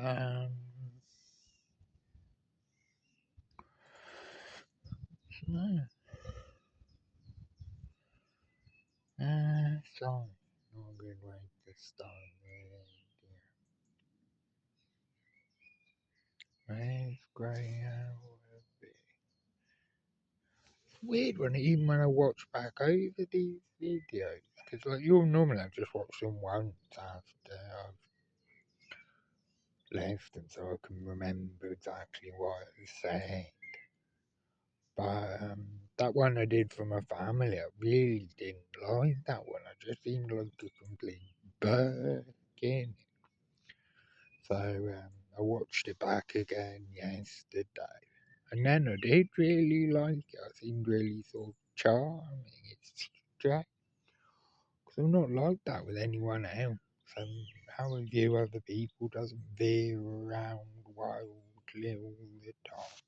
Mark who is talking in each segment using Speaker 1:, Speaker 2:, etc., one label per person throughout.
Speaker 1: Um, no, sorry, not a good way to start. It's grey will be. It's weird when even when I watch back over these videos, because like you'll normally I just watch them once after I've left them, so I can remember exactly what I was saying. But that one I did for my family, I really didn't like that one. I just seemed like a complete Birkin. So I watched it back again yesterday, and then I did really like it. I seemed really sort of charming. It's strange because I'm not like that with anyone else. And how I view other people doesn't veer around wildly all the time.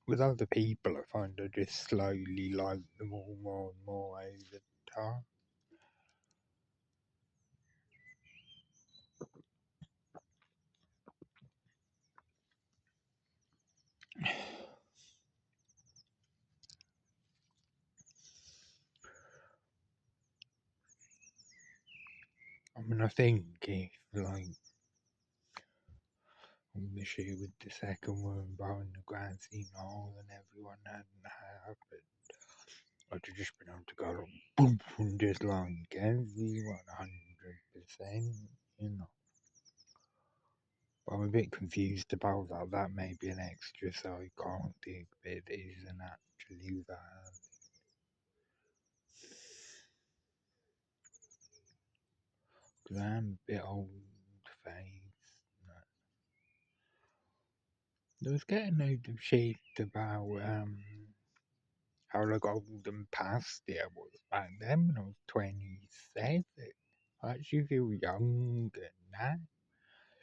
Speaker 1: With other people, I find I just slowly like them all more and more over time. I mean, I think if, like, on the shoe with the second one behind the grand scene hole and everyone hadn't happened, I'd have just been able to go like, boom, and just like everyone 100%, you know. But I'm a bit confused about that. That may be an extra, so I can't think that it isn't actually that. Because I'm a bit old faced. I was getting loads of shit about how like old and past it was back then when I was 27. I actually feel younger now.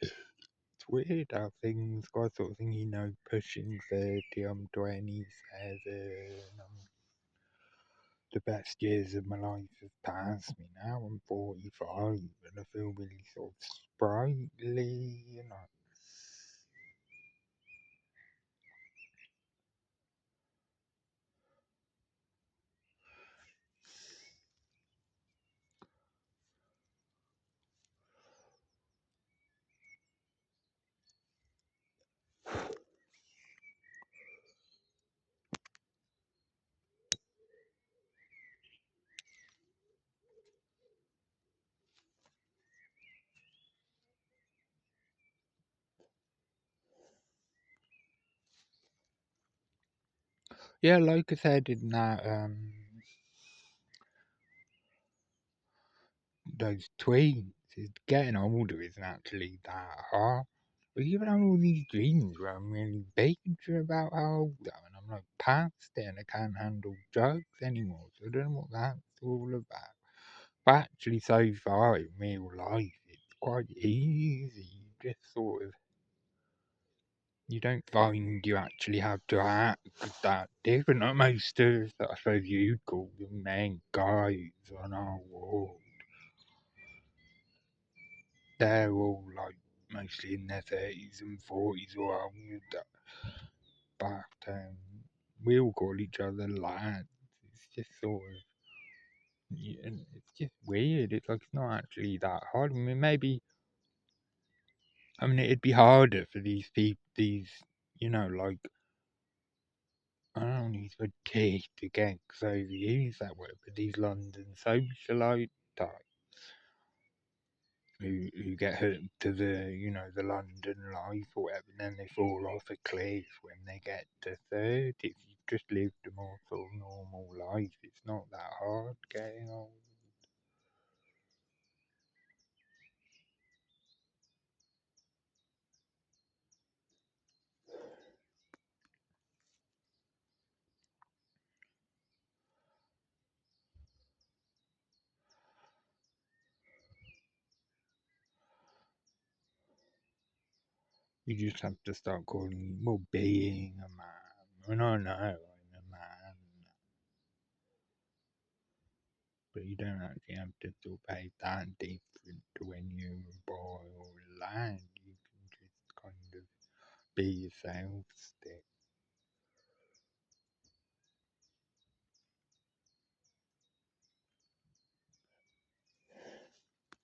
Speaker 1: It's weird how things got sort of thing, pushing 30, I'm 27. The best years of my life have passed me now. I'm 45 and I feel really sort of sprightly. Yeah, like I said in that, those tweets, getting older isn't actually that hard. But even have all these dreams where I'm really bitter about how old I am, and I'm like past it and I can't handle drugs anymore. So I don't know what that's all about. But actually, so far in real life, it's quite easy. You just sort of, you don't find you actually have to act that different. Like most of, I suppose you'd call them men, guys on our wall. They're all like mostly in their 30s and 40s or older. But we all call each other lads. It's just sort of, yeah, it's just weird. It's like it's not actually that hard. I mean, maybe, I mean, it'd be harder for these people, like, I don't use the T to get so overuse that word, but these London socialite types who get hooked to the London life or whatever, and then they fall off a cliff when they get to 30. If you just lived a more sort of normal life, it's not that hard getting old. You just have to start calling, well, being a man. I mean, I know I'm a man, but you don't actually have to sort of behave that different to when you're a boy or a lad. be yourself still.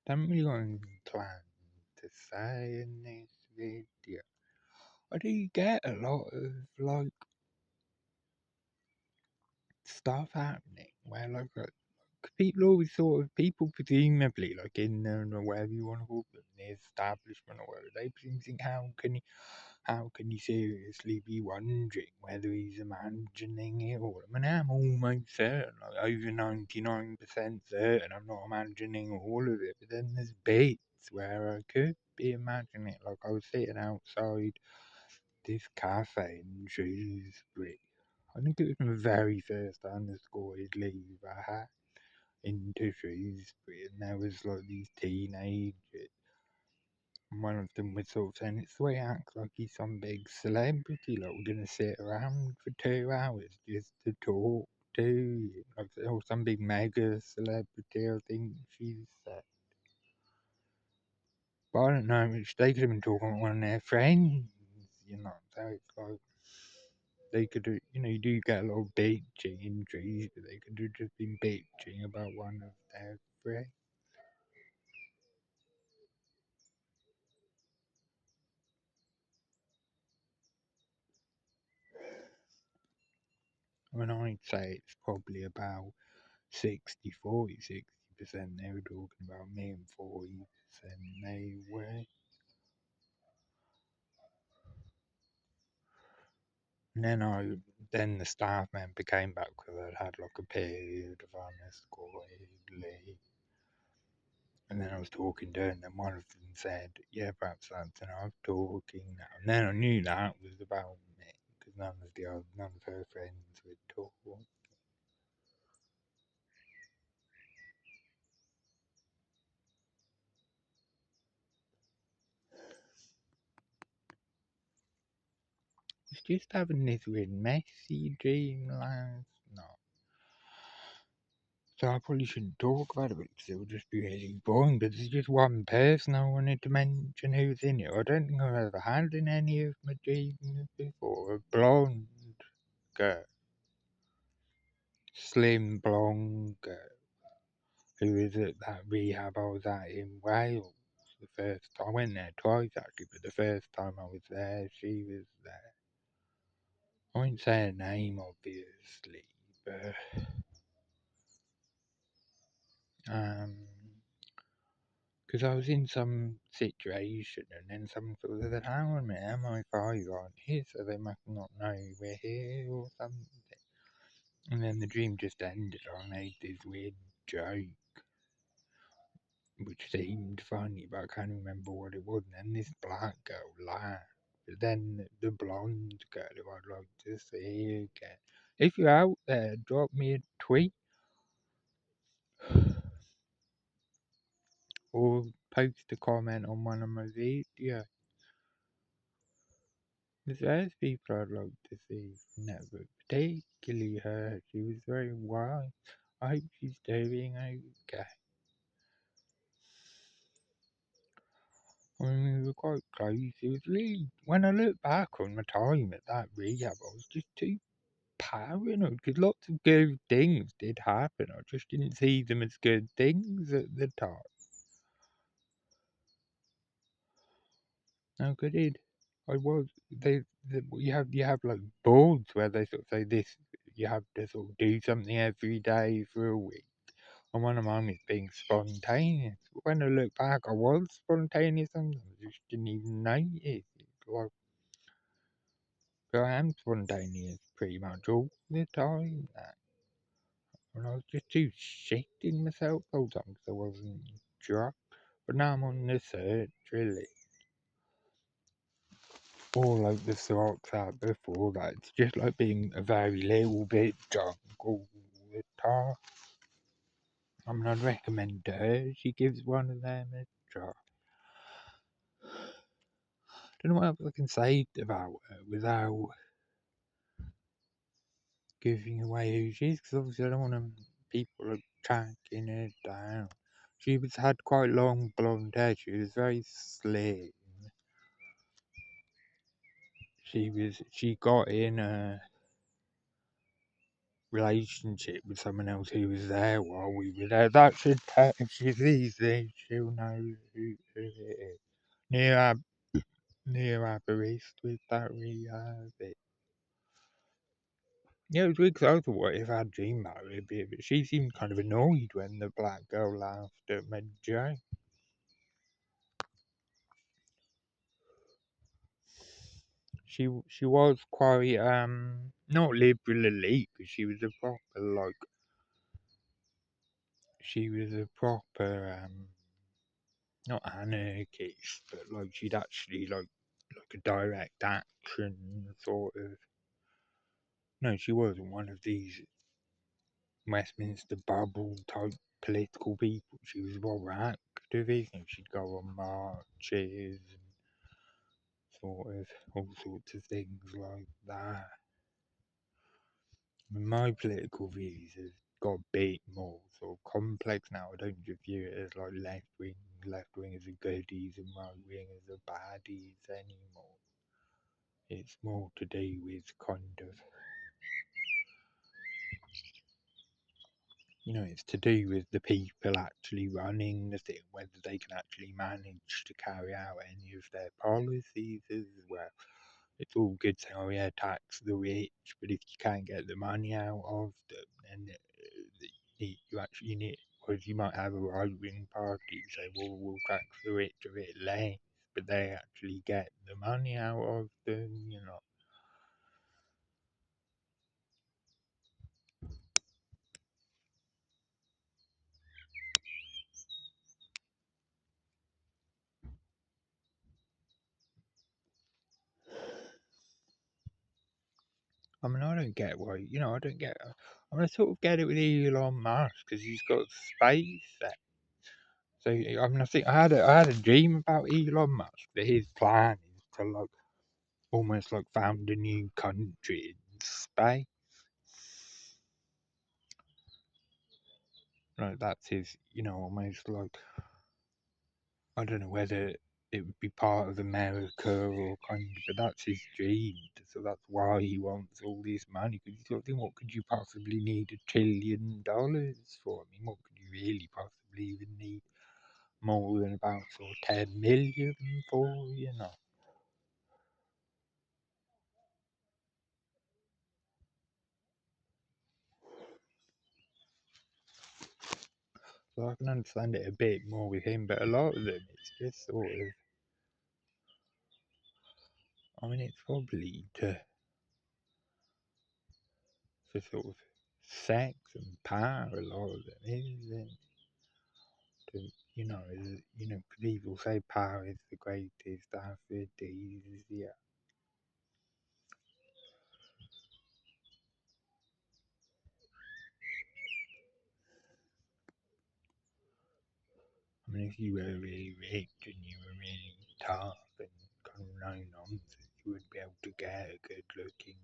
Speaker 1: Don't really got plan to say in this video. I do get a lot of like stuff happening where people always sort of people presumably like in or whatever you want to call them, the establishment or whatever, they presume think how can he seriously be wondering whether he's imagining it or I mean I'm almost certain, like over 99% certain I'm not imagining all of it, but then there's bits where I could be imagining it. Like I was sitting outside this cafe in Shrewsbury. I think it was my very first unescorted leave I had into Shrewsbury, and there was like these teenagers. And one of them was sort of saying, "It's the way he acts like he's some big celebrity. Like we're gonna sit around for 2 hours just to talk to you, like or some big mega celebrity." I think she said, but I don't know. They could have been talking with one of their friends, you know. So it's like they could have, you know, you do get a lot of bitching in trees, but they could have just been bitching about one of their friends. I mean, I'd say it's probably about 60-40, 60% they were talking about me and 40% they were. And then the staff member came back because I'd had like a period of unescorted leave. And then I was talking to her, and then one of them said, "Yeah, perhaps that's enough talking now." And then I knew that was about me because none of her friends would talk. Was just having this weird messy dream last night. So I probably shouldn't talk about it because it would just be really boring. But there's just one person I wanted to mention who's in it. I don't think I've ever had in any of my dreams before. A blonde girl, slim blonde girl, who was at that rehab I was at in Wales. The first time I went there twice actually, but the first time I was there, she was there. I won't say her name obviously, but um, because I was in some situation and then someone sort of said, "Hang on a minute, MI5 aren't here, so they must not know we're here or something." And then the dream just ended. I made this weird joke, which seemed funny, but I can't remember what it was. And then this black girl laughed. But then the blonde girl, who I'd like to see again. If you're out there, drop me a tweet or post a comment on one of my videos. There's people I'd like to see from that, but particularly her. She was very wise. I hope she's doing okay. I mean, we were quite close. It was really, when I look back on my time at that rehab, I was just too paranoid because lots of good things did happen. I just didn't see them as good things at the time. How could it? I was you have like boards where they sort of say this you have to sort of do something every day for a week. And one of mine is being spontaneous. When I look back, I was spontaneous sometimes. I just didn't even notice. It's like, I am spontaneous pretty much all the time. And I was just too shit in myself all the time because I wasn't drunk. But now I'm on the search, really. Or like the socks out before that. It's just like being a very little bit drunk all the time. I mean, I'd recommend her. She gives one of them a try. Don't know what else I can say about her without giving away who she is, because obviously I don't want people are tracking her down. She had quite long blonde hair. She was very slim. she got in a relationship with someone else who was there while we were there. That should tell if she sees this, she'll know who it is. Near Aberystwyth with that rehab. Yeah, it was weird 'cause I thought if I had dreamed about it a bit, but she seemed kind of annoyed when the black girl laughed at my joke. She was quite not liberal elite, but she was a proper not anarchist, but like she'd actually like a direct action sort of. No, she wasn't one of these Westminster bubble type political people. She was more activist, and she'd go on marches and sort of all sorts of things like that. My political views have got a bit more sort of complex now. I don't just view it as like left wing as the goodies and right wing as the baddies anymore. It's more to do with kind of, it's to do with the people actually running the thing, whether they can actually manage to carry out any of their policies as well. It's all good saying, oh yeah, tax the rich, but if you can't get the money out of them, then you actually need, because you might have a right wing party say, well, we'll tax the rich a bit less, but they actually get the money out of them. I mean, I don't get why, I don't get. I mean, I sort of get it with Elon Musk because he's got space. So I mean, I think I had a dream about Elon Musk that his plan is to almost like found a new country in space. Like that's his, almost like I don't know whether it would be part of America or kind of, but that's his dream. So that's why he wants all this money. Because you sort of think, what could you possibly need $1 trillion for? I mean, what could you really possibly even need more than about sort of 10 million for? So I can understand it a bit more with him, but a lot of them, it's just sort of. I mean, it's probably for sort of sex and power. A lot of them is to, people say power is the greatest aphrodisiac. I mean, if you were really rich and you were really tough and kind of no nonsense, you would be able to get a good looking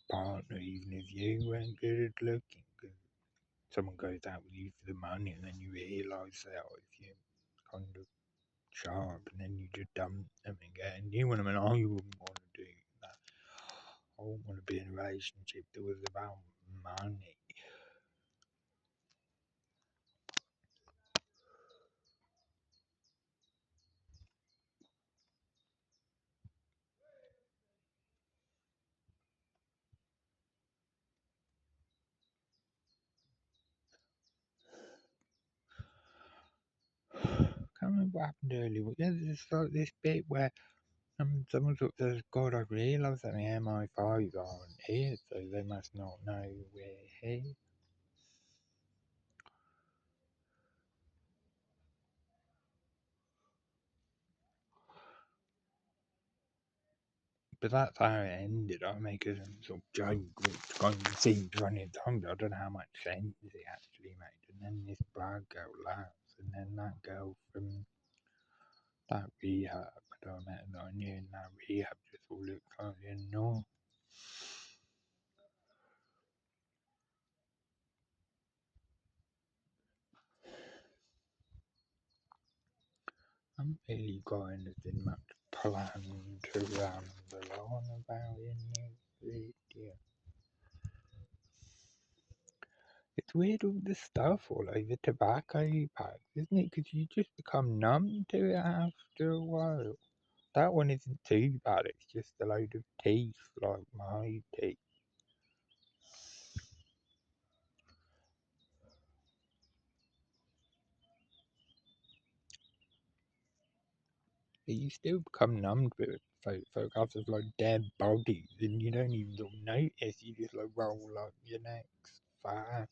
Speaker 1: partner, even if you weren't good looking. Because someone goes out with you for the money, and then you realise that if you're kind of sharp, and then you just dump them and get a new one. I mean, I wouldn't want to do that. I wouldn't want to be in a relationship that was about money. Can't remember what happened earlier. Yeah, there's like this bit where someone sort of says, God, I realised that my MI5s aren't here, so they must not know we're here. But that's how it ended. I make a sort of joke which kind of seemed funny at the time, but I don't know how much sense it actually made. And then this black girl laughs, and then that girl from that rehab that I met that I knew in that rehab just all looked like annoying. I haven't really got anything much plan to ramble on about in this video. It's weird all the stuff all over tobacco packs, isn't it? Because you just become numb to it after a while. That one isn't too bad, it's just a load of teeth, like my teeth. But you still become numbed with photographs of like dead bodies, and you don't even notice. You just like roll up your next fine.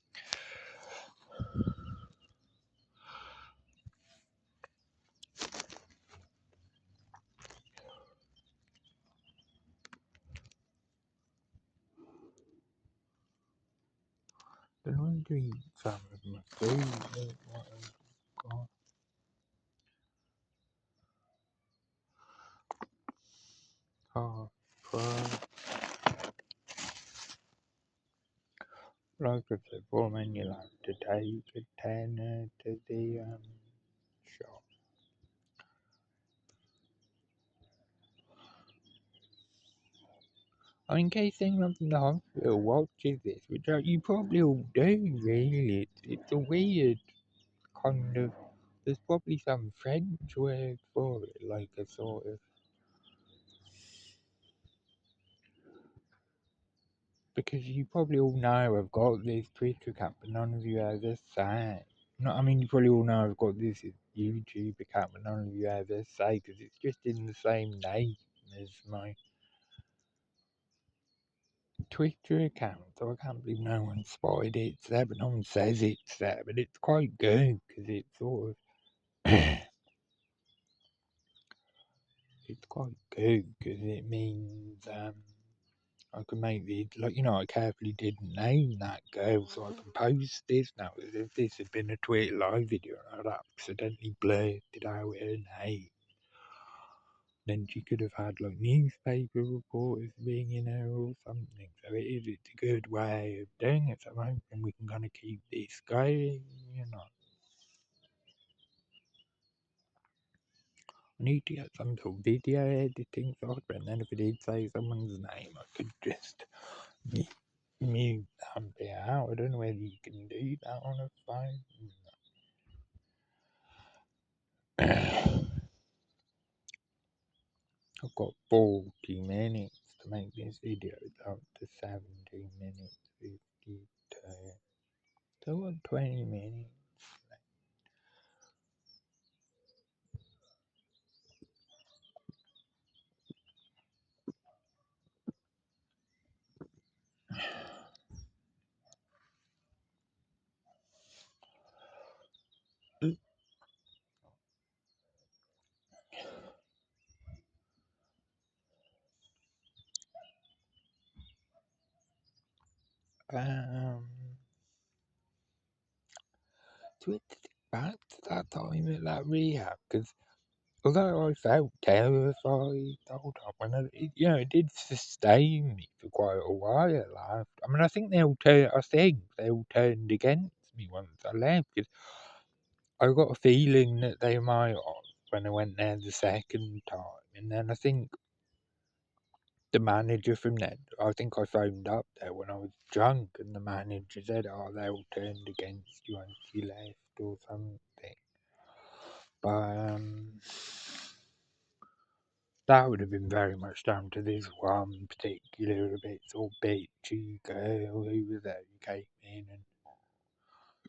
Speaker 1: Then I want to eat some of my food. What I've got. Oh, like I said, woman, you'll have to take a tenner to the shop. In case anyone from the hospital watches this, which you probably all do, really. It's a weird kind of. There's probably some French word for it, like a sort of. Because you probably all know I've got this Twitter account, but none of you ever say. No, I mean, you probably all know I've got this YouTube account, but none of you ever say, because it's just in the same name as my Twitter account, so I can't believe no one spotted it's there, but no one says it's there, but it's quite good, because it's sort of. It's quite good, because it means, I can make the, like, I carefully didn't name that girl, so I can post this now. If this had been a Twitter live video and I'd accidentally blurted out her name, then she could have had, like, newspaper reporters ringing her or something. So it's a good way of doing it. So I'm hoping we can kind of keep this going. I need to get some sort of video editing software, and then if it did say someone's name, I could just mute that bit out. I don't know whether you can do that on a phone. I've got 40 minutes to make this video. It's up to 17 minutes 52. So what, 20 minutes? Um, so it's back to that time at that rehab, because although I felt terrified the whole time, it did sustain me for quite a while after. I mean, I think they all turned against me once I left, because I got a feeling that they might have when I went there the second time, and then I think the manager from then, I think I phoned up there when I was drunk, and the manager said, "Oh, they all turned against you once you left," or something. But that would have been very much down to this one particular bit sort of bitchy girl who was there, who came in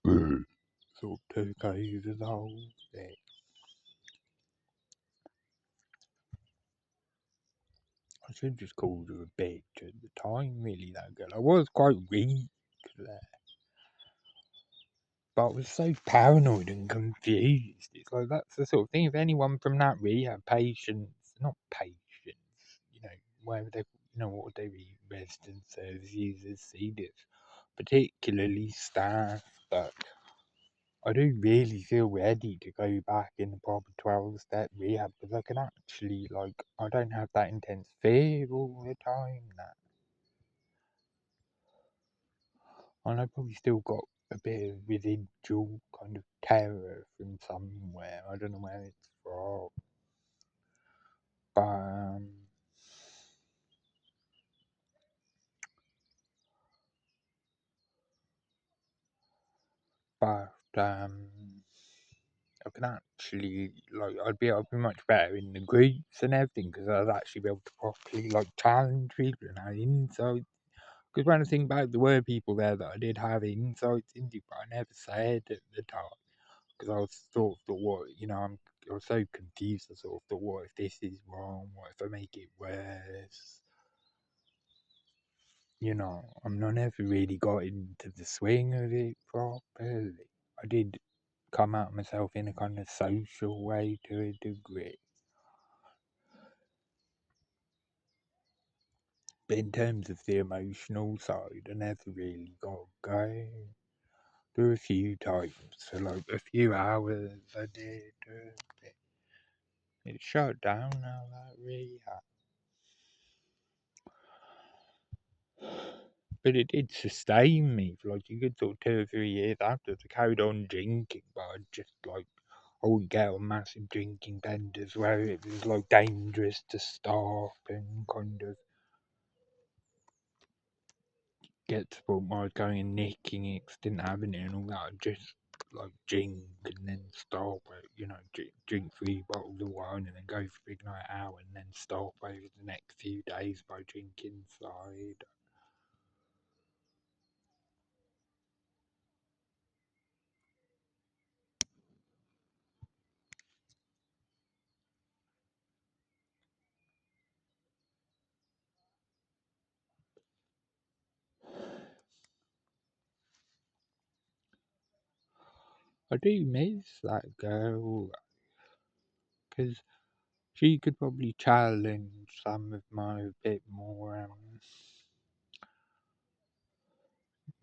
Speaker 1: and sort of took over the whole thing. I should have just called her a bitch at the time, really, that girl. I was quite weak there, but I was so paranoid and confused. It's like, that's the sort of thing, if anyone from that rehab, not patients, where they, what would they be, resident service users, see this, particularly staff, that I do really feel ready to go back in the proper 12-step rehab, because I can actually, like, I don't have that intense fear all the time now. And I probably still got a bit of residual kind of terror from somewhere. I don't know where it's from. But but I can actually like I'd be much better in the groups and everything because I'd actually be able to properly like challenge people and have insights. Because when I think about there were people there that I did have insights into, but I never said at the time because I was sort of thought, what I was so confused. I sort of thought, what if this is wrong? What if I make it worse? I'm not never really got into the swing of it properly. I did come out myself in a kind of social way to a degree. But in terms of the emotional side, I never really got going. There were a few times, for like a few hours I did. It shut down now, that rehab. But it did sustain me for like a good sort of 2 or 3 years after. I carried on drinking, but I wouldn't get on massive drinking benders where it was like dangerous to stop and kind of get to the point where I was going and nicking it 'cause I didn't have any and all that. I'd just like drink and then stop, drink 3 bottles of wine and then go for a big night out and then stop over the next few days by drinking cider. I do miss that girl because she could probably challenge some of my bit more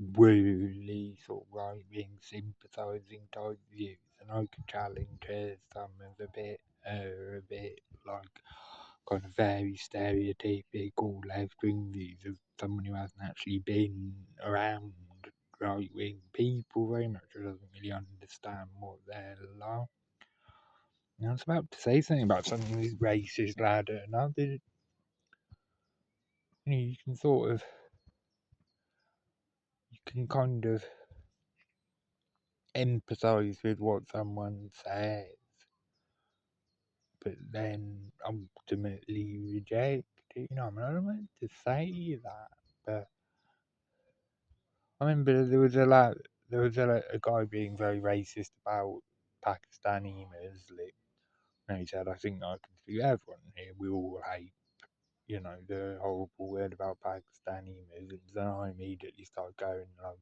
Speaker 1: woolly sort of right-wing sympathising type views, and I could challenge her some of a bit like kind of very stereotypical left-wing views of someone who hasn't actually been around right-wing people very much, or doesn't really understand what they're like. And I was about to say something about something with racist lad and other. You can sort of, you can kind of empathise with what someone says, but then ultimately reject it. I mean, I don't want to say that, but I remember there was a guy being very racist about Pakistani Muslims. And he said, I think I can see everyone here. We all hate, the horrible word about Pakistani Muslims. And I immediately started going, like,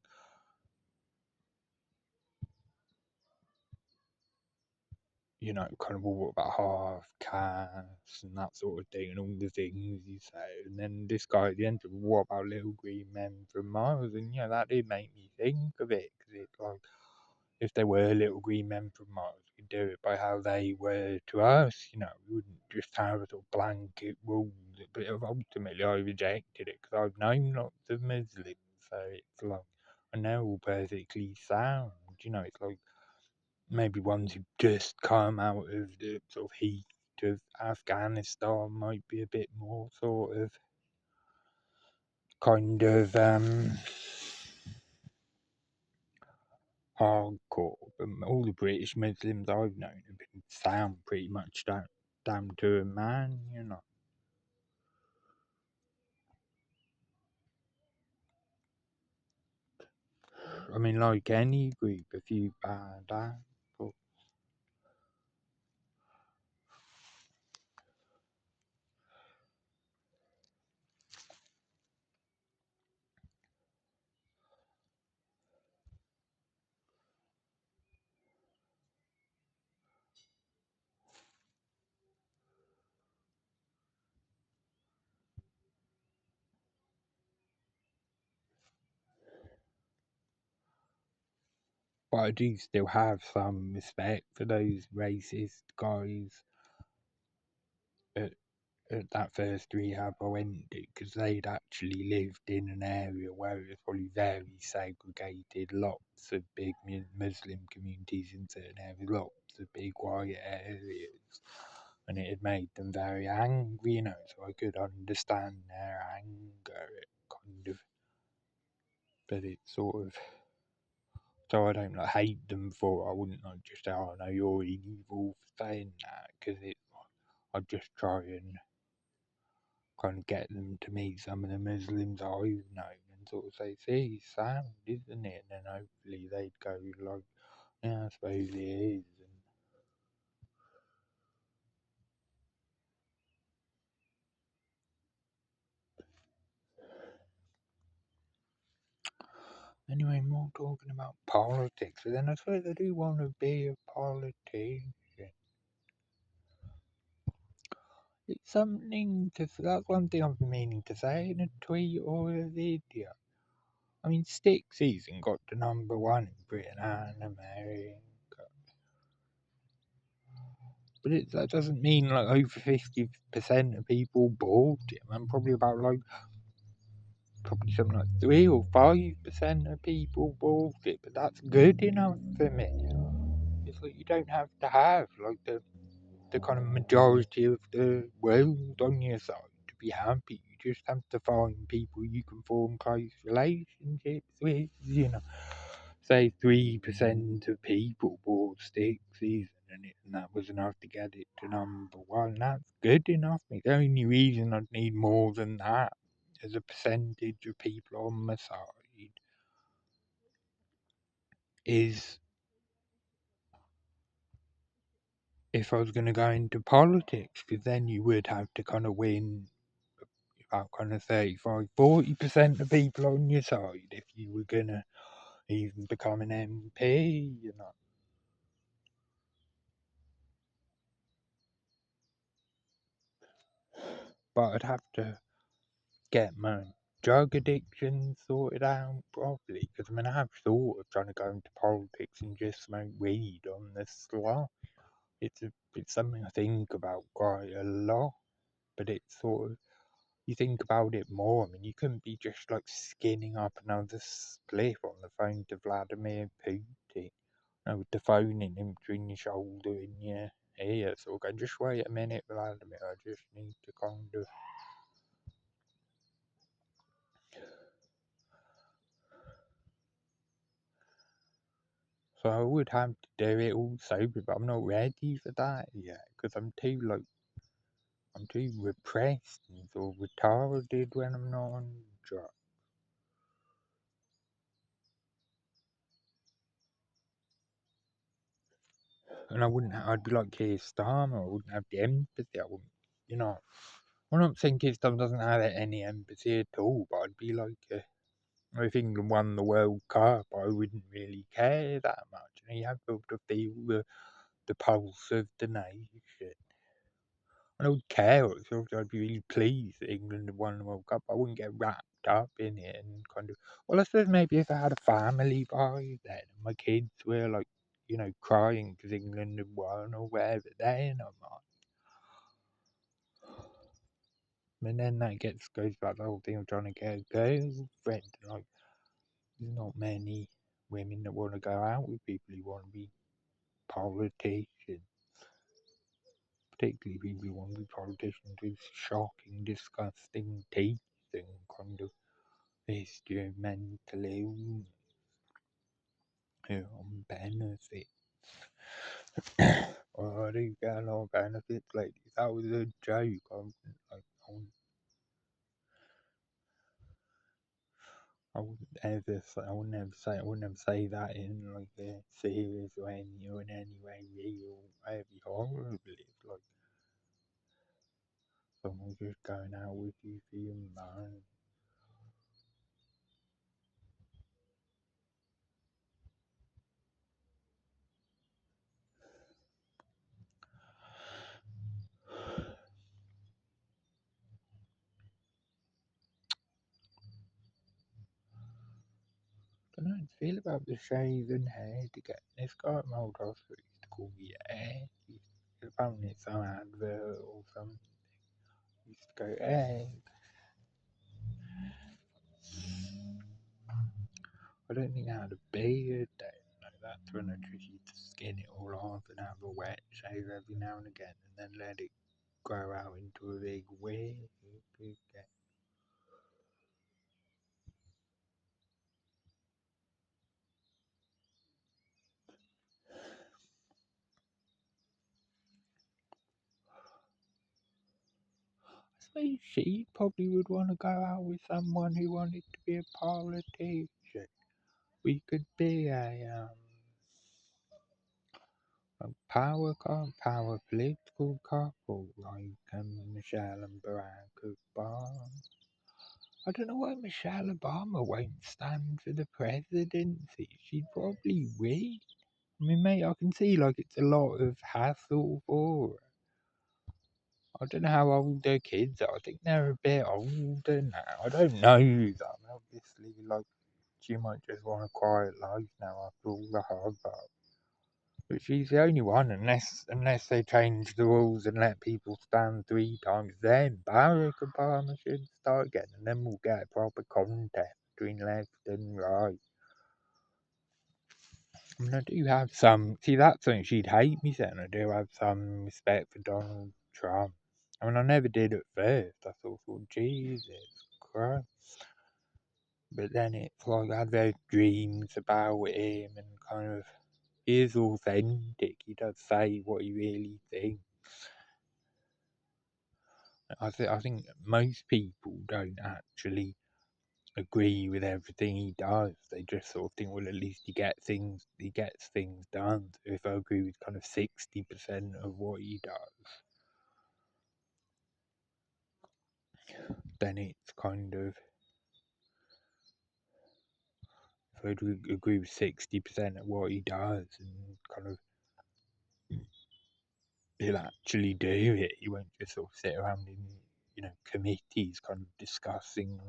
Speaker 1: kind of all about half caste and that sort of thing, and all the things you say. And then this guy at the end said, what about little green men from Mars? And that did make me think of it, because it's like, if they were little green men from Mars, we'd do it by how they were to us. We wouldn't just have a sort of blanket rule. But ultimately, I rejected it because I've known lots of Muslims, so it's like I know all perfectly sound. It's like maybe ones who just come out of the sort of heat of Afghanistan might be a bit more sort of kind of hardcore. But all the British Muslims I've known have been sound pretty much down to a man. I mean, like any group, a few bad apples. But I do still have some respect for those racist guys at that first rehab I went to, because they'd actually lived in an area where it was probably very segregated, lots of big Muslim communities in certain areas, lots of big white areas, and it had made them very angry, so I could understand their anger, kind of, but it sort of So I don't like hate them for it. I wouldn't like just say, "Oh no, you're evil for saying that," because I'd just try and kind of get them to meet some of the Muslims I've known and sort of say, "See, it's sound, isn't it?" And then hopefully they'd go like, "Yeah, I suppose it is." Anyway, more talking about politics, but then I suppose I do want to be a politician. It's something to. That's one thing I've been meaning to say in a tweet or a video. I mean, Stick Season got to #1 in Britain and America, but that doesn't mean like over 50% of people bought it. Man, probably about like probably something like 3 or 5% of people bought it, but that's good enough for me. It's like you don't have to have like the kind of majority of the world on your side to be happy. You just have to find people you can form close relationships with, Say 3% of people bought Stick Season and that was enough to get it to #1. That's good enough. The only reason I'd need more than that as a percentage of people on my side is if I was going to go into politics, because then you would have to kind of win about kind of 35-40% of people on your side if you were going to even become an MP. But I'd have to get my drug addiction sorted out properly, because I mean, I have thought of trying to go into politics and just smoke weed on the sly. It's something I think about quite a lot, but it's sort of you think about it more. I mean, you couldn't be just like skinning up another spliff on the phone to Vladimir Putin, with the phone in between your shoulder and your ear. So go, just wait a minute, Vladimir. I just need to kind of. So I would have to do it all sober, but I'm not ready for that yet because I'm too repressed and sort of retarded when I'm not on drugs. And I'd be like Keir Starmer. I wouldn't have the empathy. I wouldn't, you know. I'm not saying Keir Starmer doesn't have any empathy at all, but I'd be like, if England won the World Cup, I wouldn't really care that much. And you have to feel the pulse of the nation. I don't care. I'd be really pleased that England had won the World Cup. I wouldn't get wrapped up in it and kind of. Well, I suppose maybe if I had a family by then, and my kids were like, crying because England had won or whatever, then I might. And then that goes back to the whole thing of trying to get a girlfriend. Like, there's not many women that want to go out with people who want to be politicians, particularly people who want to be politicians with shocking, disgusting teeth and kind of history of mental illness on benefit. Well, I do get a lot of benefits, ladies. That was a joke. I wouldn't ever say that in like a serious way, or in any way real. I'd be horrible. It's like someone just going out with you for your money. I don't know how to feel about the shaven head again. This guy at my old hospital used to call me Ed. Apparently it's some advert or something. He used to go, Ed. I don't think I had a beard then. Like that's when I just used to skin it all off and have a wet shave every now and again and then let it grow out into a big wig again. suppose she probably would want to go out with someone who wanted to be a politician. We could be a power political couple like Michelle and Barack Obama. I don't know why Michelle Obama won't stand for the presidency. She'd probably win. I mean, mate, I can see like it's a lot of hassle for her. I don't know how old their kids are. I think they're a bit older now. I don't know though. I mean, obviously, like she might just want a quiet life now after all the hubbub. But she's the only one, unless they change the rules and let people stand 3 times. Then Barack Obama should start again, and then we'll get a proper contest between left and right. I mean, I do have some. See, that's something she'd hate me saying. I do have some respect for Donald Trump. I mean, I never did at first. I thought, well, Jesus Christ. But then it's like I had those dreams about him and kind of. He is authentic. He does say what he really thinks. I think most people don't actually agree with everything he does. They just sort of think, well, at least he gets things done. So if I agree with kind of 60% of what he does, then it's kind of if I agree with 60% of what he does and kind of he'll actually do it. He won't just sort of sit around in committees kind of discussing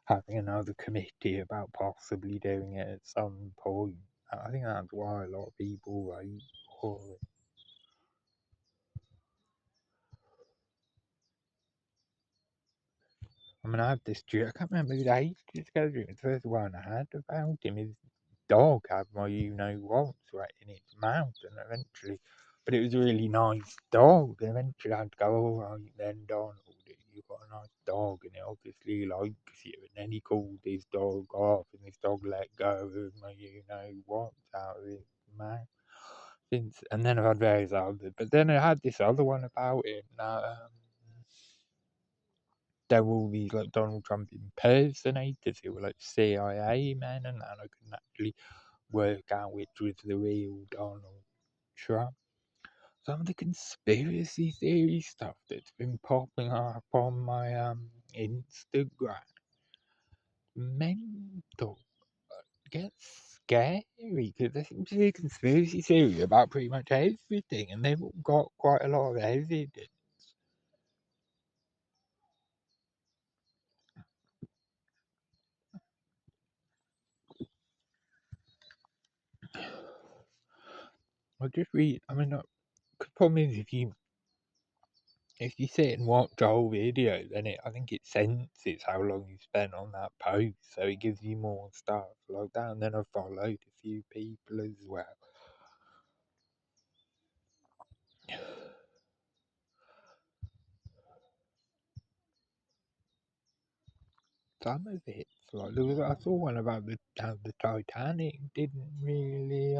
Speaker 1: having another committee about possibly doing it at some point. I think that's why a lot of people vote for it. I mean, I had this dream. I can't remember the ages ago. The first one I had about him. His dog had my what's right in its mouth, and eventually, but it was a really nice dog. And eventually, I'd go, all right, then Donald, you've got a nice dog, and it obviously likes you. And then he called his dog off, and his dog let go of my what's out of his mouth. And then I've had various others, but then I had this other one about him that. There were all these like Donald Trump impersonators who were like CIA men and that. I couldn't actually work out which was the real Donald Trump. Some of the conspiracy theory stuff that's been popping up on my Instagram, mental, gets scary because there seems to be a conspiracy theory about pretty much everything, and they've all got quite a lot of evidence. I just read. I mean, the problem is if you sit and watch the whole video, then I think it senses how long you spent on that post, so it gives you more stuff like that. And then I followed a few people as well. Some of it's like I saw one about how the Titanic didn't really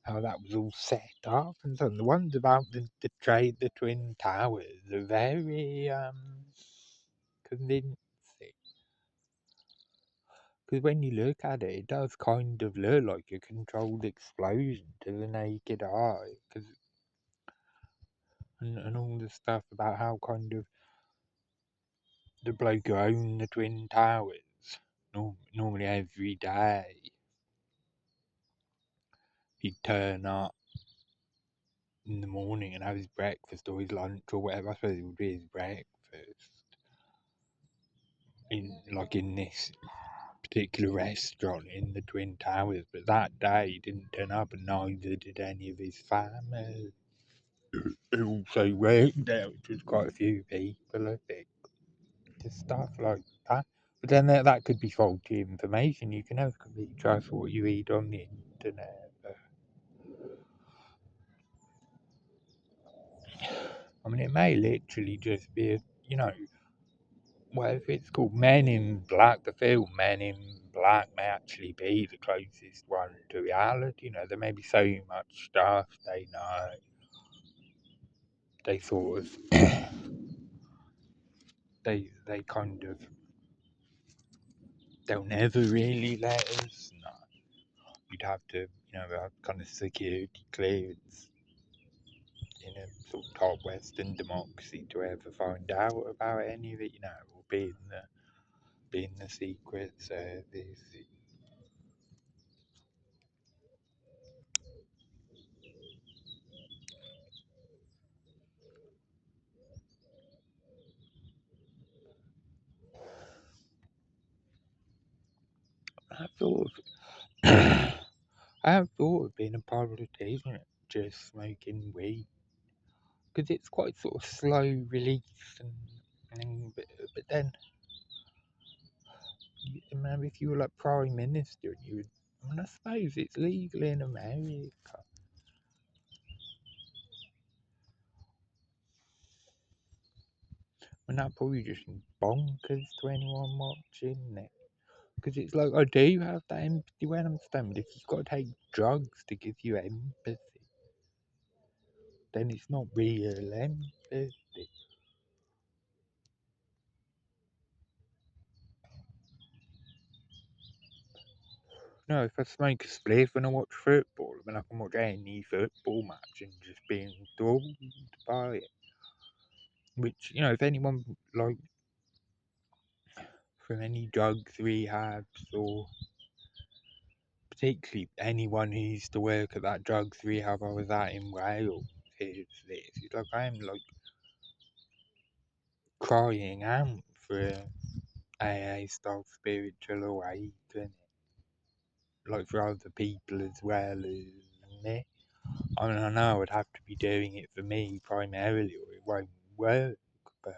Speaker 1: how that was all set up, and so the ones about the twin towers are very convincing. Because when you look at it, it does kind of look like a controlled explosion to the naked eye. And all the stuff about how kind of the bloke who owned the Twin Towers, normally every day, he'd turn up in the morning and have his breakfast or his lunch or whatever. I suppose it would be his breakfast in this particular restaurant in the Twin Towers. But that day he didn't turn up, and neither did any of his family. Who also worked there, which was quite a few people, I think. Just stuff like that. But then that could be faulty information. You can never completely trust what you read on the internet. I mean, it may literally just be, whatever it's called, Men in Black. The film Men in Black may actually be the closest one to reality. There may be so much stuff they know. they sort of they kind of they'll never really let us. No, you'd have to have kind of security clearance in a sort of top Western democracy to ever find out about any of it. Or being the secret service. I thought I have thought of being a politician, just smoking weed, because it's quite sort of slow release, but then remember if you were like prime minister and you would, I suppose it's legal in America, and that probably just bonkers to anyone watching it. Because it's like I do have that empathy when I'm stoned. If you've got to take drugs to give you empathy, then it's not real empathy. No, if I smoke a spliff and I watch football, I mean, I can watch any football match and just be enthralled by it. Which, if anyone, like, from any drugs rehabs or particularly anyone who used to work at that drugs rehab I was at in Wales hears this, it's like I'm, like, crying out for a AA style spiritual awakening. Like, for other people as well as me. I mean, I know I'd have to be doing it for me primarily, or it won't work. But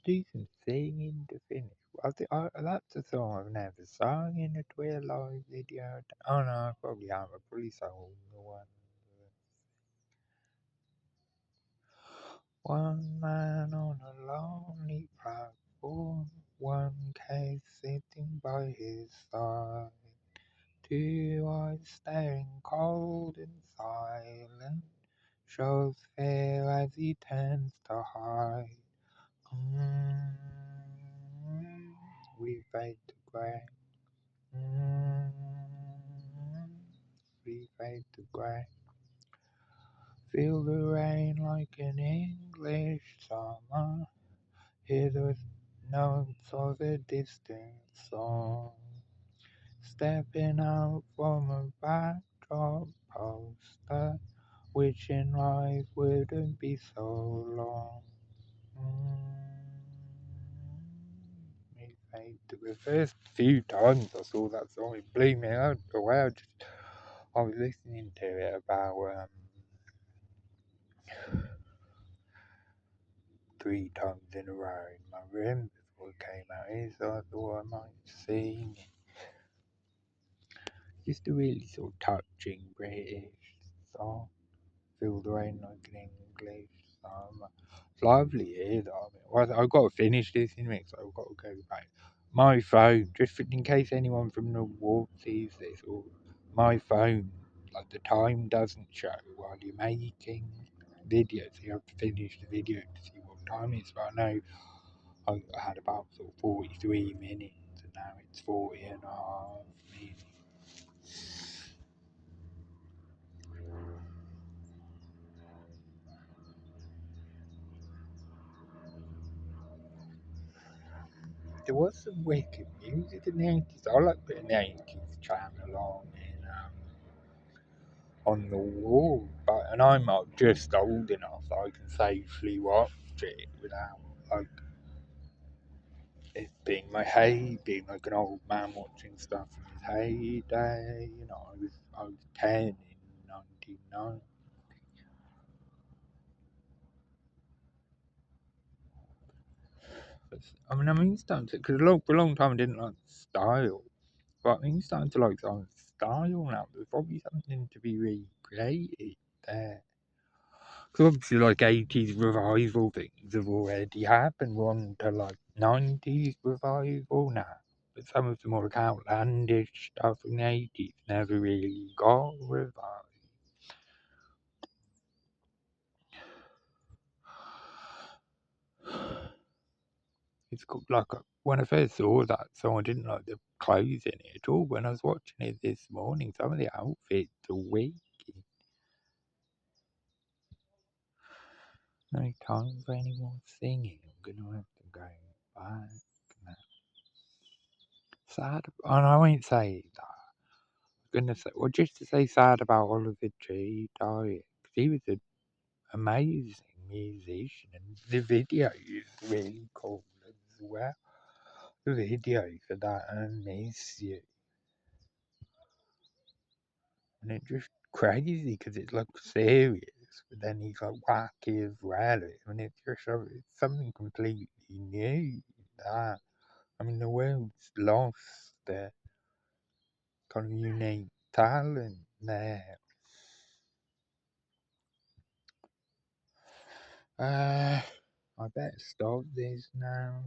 Speaker 1: decent singing to finish. That's a song I've never sung in a Twilight video. Oh no, I probably have. I probably sang the one. One man on a lonely platform, one case sitting by his side. Two eyes staring cold and silent, shows fear as he turns to hide. Mm, we fade to grey. Mm, we fade to grey. Feel the rain like an English summer. Hear the notes of a distant song. Stepping out from a backdrop poster, wishing life wouldn't be so long. Me fade to the first few times I saw that song, it blew me out away. I was listening to it about 3 times in a row in my room before it came out here, so I thought I might sing it. Just a really sort of touching British song. Feel the rain like an English summer. It's lovely here though. I mean, I've got to finish this in a minute, so I've got to go back. my phone, just in case anyone from the ward sees this, or my phone, like the time doesn't show while you're making videos. You have to finish the video to see what time it is. But I know I had about sort of 43 minutes, and now it's 40 and a half minutes. There was some wicked music in the 80s. I like putting the 80s channel on the wall, and I'm not just old enough that I can safely watch it without like it being my being like an old man watching stuff from his heyday. I was 10 in 1990. I'm starting to, because for a long time I didn't like style, but I'm starting to like some style now. There's probably something to be recreated there. Because obviously, like 80s revival things have already happened. We're on to like 90s revival now. But some of the more outlandish stuff in the 80s never really got revived. It's got like when I first saw that song, I didn't like the clothes in it at all. When I was watching it this morning, some of the outfits are weak. No time for any more singing. I'm gonna have to go back now. Sad, and I won't say that. I'm gonna say, well, just to say sad about Oliver Tree dying, 'cause he was an amazing musician, and the video is really cool as well. The video for that and Miss You, and it's just crazy because it's like serious, but then he's like wacky as well, and it's something completely new. That I mean, the world's lost their kind of unique talent there. I better stop this now.